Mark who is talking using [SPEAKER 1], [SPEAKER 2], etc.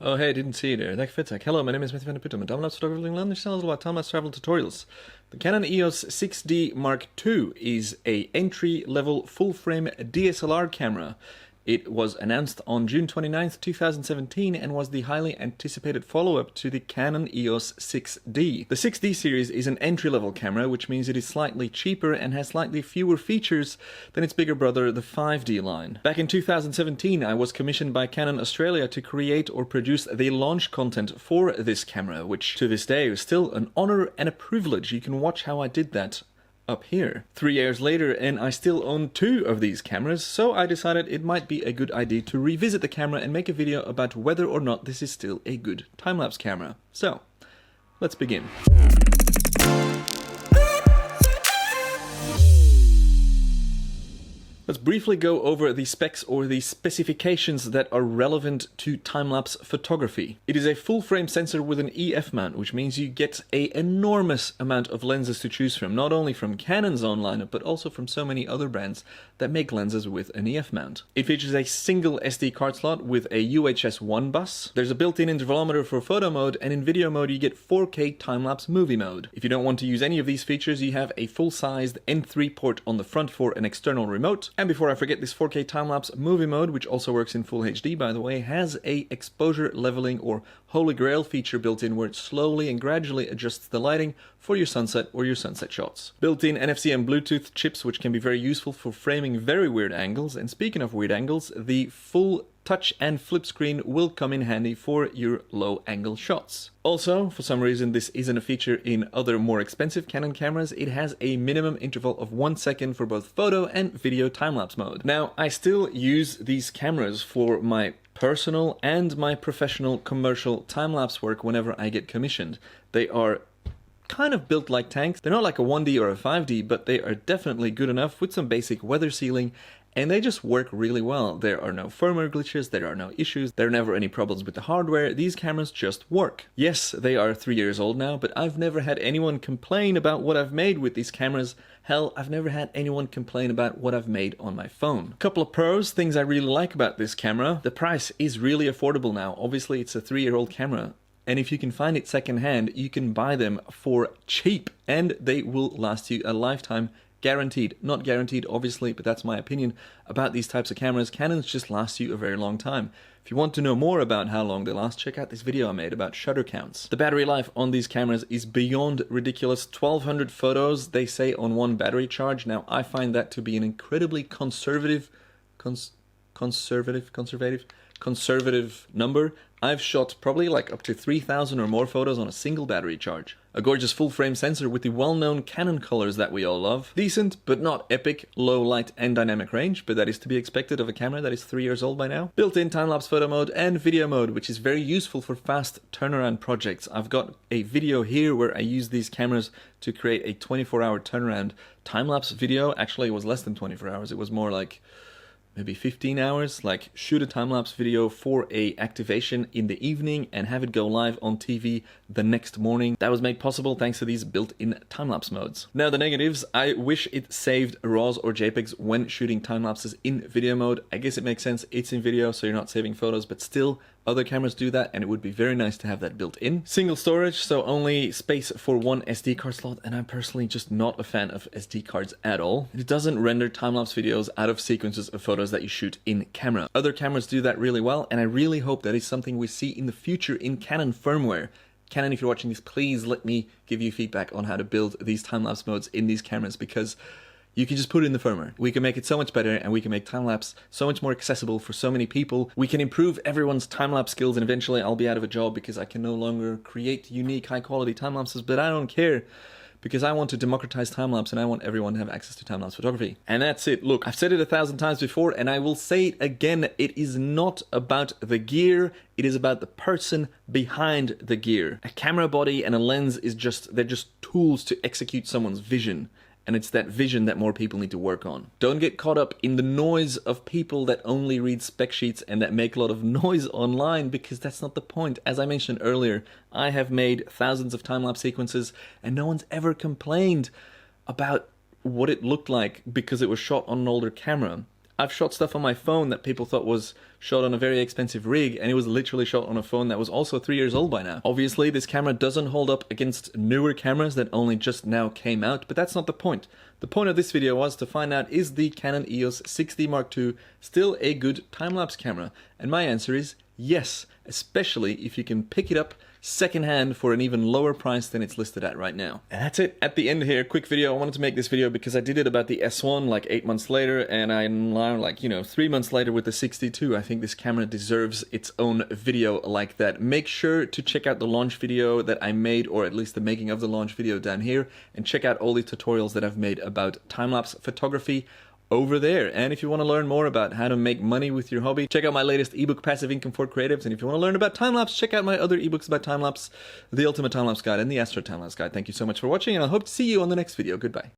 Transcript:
[SPEAKER 1] Oh hey, didn't see you there. Thank you, Fitzek. Hello, my name is Vandeputte. I'm a time-lapse photographer in London. This channel is all about time-lapse travel tutorials. The Canon EOS 6D Mark II is a entry-level full-frame DSLR camera. It was announced on June 29th, 2017 and was the highly anticipated follow-up to the Canon EOS 6D. The 6D series is an entry-level camera, which means it is slightly cheaper and has slightly fewer features than its bigger brother, the 5D line. Back in 2017, I was commissioned by Canon Australia to create or produce the launch content for this camera, which to this day is still an honor and a privilege. You can watch how I did that up here. 3 years later and I still own 2 of these cameras, so I decided it might be a good idea to revisit the camera and make a video about whether or not this is still a good time-lapse camera. So, let's begin. Let's briefly go over the specs or the specifications that are relevant to time-lapse photography. It is a full-frame sensor with an EF mount, which means you get an enormous amount of lenses to choose from, not only from Canon's own lineup, but also from so many other brands that make lenses with an EF mount. It features a single SD card slot with a UHS 1 bus. There's a built-in intervalometer for photo mode, and in video mode you get 4K time-lapse movie mode. If you don't want to use any of these features, you have a full-sized N3 port on the front for an external remote. And before I forget, this 4K time-lapse movie mode, which also works in Full HD by the way, has a exposure leveling or holy grail feature built in where it slowly and gradually adjusts the lighting for your sunset or your sunset shots. Built-in NFC and Bluetooth chips, which can be very useful for framing very weird angles. And speaking of weird angles, the full touch and flip screen will come in handy for your low angle shots. Also, for some reason this isn't a feature in other more expensive Canon cameras, it has a minimum interval of 1 second for both photo and video time-lapse mode. Now, I still use these cameras for my personal and my professional commercial time-lapse work whenever I get commissioned. They are kind of built like tanks. They're not like a 1D or a 5D, but they are definitely good enough with some basic weather sealing, and they just work really well. There are no firmware glitches, there are no issues, there are never any problems with the hardware. These cameras just work. Yes, they are 3 years old now, but I've never had anyone complain about what I've made with these cameras. Hell, I've never had anyone complain about what I've made on my phone. Couple of pros, things I really like about this camera. The price is really affordable now. Obviously, it's a 3-year-old camera, and if you can find it secondhand, you can buy them for cheap, and they will last you a lifetime. Guaranteed. Not guaranteed, obviously, but that's my opinion about these types of cameras. Canons just last you a very long time. If you want to know more about how long they last, check out this video I made about shutter counts. The battery life on these cameras is beyond ridiculous. 1200 photos, they say, on one battery charge. Now, I find that to be an incredibly conservative number. I've shot probably like up to 3,000 or more photos on a single battery charge. A gorgeous full-frame sensor with the well-known Canon colors that we all love. Decent, but not epic, low light and dynamic range, but that is to be expected of a camera that is 3 years old by now. Built-in time-lapse photo mode and video mode, which is very useful for fast turnaround projects. I've got a video here where I use these cameras to create a 24-hour turnaround time-lapse video. Actually, it was less than 24 hours. It was more like maybe 15 hours, like shoot a time-lapse video for a activation in the evening and have it go live on TV the next morning. That was made possible thanks to these built-in time-lapse modes. Now the negatives, I wish it saved RAWs or JPEGs when shooting time-lapses in video mode. I guess it makes sense, it's in video so you're not saving photos, but still, other cameras do that and it would be very nice to have that built in. Single storage, so only space for one SD card slot, and I'm personally just not a fan of SD cards at all. It doesn't render time-lapse videos out of sequences of photos that you shoot in camera. Other cameras do that really well, and I really hope that is something we see in the future in Canon firmware. Canon, if you're watching this, please let me give you feedback on how to build these time-lapse modes in these cameras, because you can just put it in the firmware. We can make it so much better, and we can make time-lapse so much more accessible for so many people. We can improve everyone's time-lapse skills, and eventually I'll be out of a job because I can no longer create unique, high-quality time-lapses, but I don't care, because I want to democratize time-lapse and I want everyone to have access to time-lapse photography. And that's it. Look, I've said it 1,000 times before and I will say it again. It is not about the gear, it is about the person behind the gear. A camera body and a lens is they're just tools to execute someone's vision. And it's that vision that more people need to work on. Don't get caught up in the noise of people that only read spec sheets and that make a lot of noise online, because that's not the point. As I mentioned earlier, I have made thousands of time-lapse sequences and no one's ever complained about what it looked like because it was shot on an older camera. I've shot stuff on my phone that people thought was shot on a very expensive rig, and it was literally shot on a phone that was also 3 years old by now. Obviously, this camera doesn't hold up against newer cameras that only just now came out, but that's not the point. The point of this video was to find out, is the Canon EOS 6D Mark II still a good time-lapse camera? And my answer is yes, especially if you can pick it up secondhand for an even lower price than it's listed at right now. And that's it. At the end here, quick video. I wanted to make this video because I did it about the S1 like 8 months later, and I'm now like, 3 months later with the 62. I think this camera deserves its own video like that. Make sure to check out the launch video that I made, or at least the making of the launch video down here, and check out all the tutorials that I've made about time-lapse photography over there. And if you want to learn more about how to make money with your hobby, check out my latest ebook, Passive Income for Creatives. And if you want to learn about time-lapse, check out my other ebooks about time-lapse, the Ultimate Time-Lapse Guide and the Astro Time-Lapse Guide. Thank you so much for watching, and I hope to see you on the next video. Goodbye.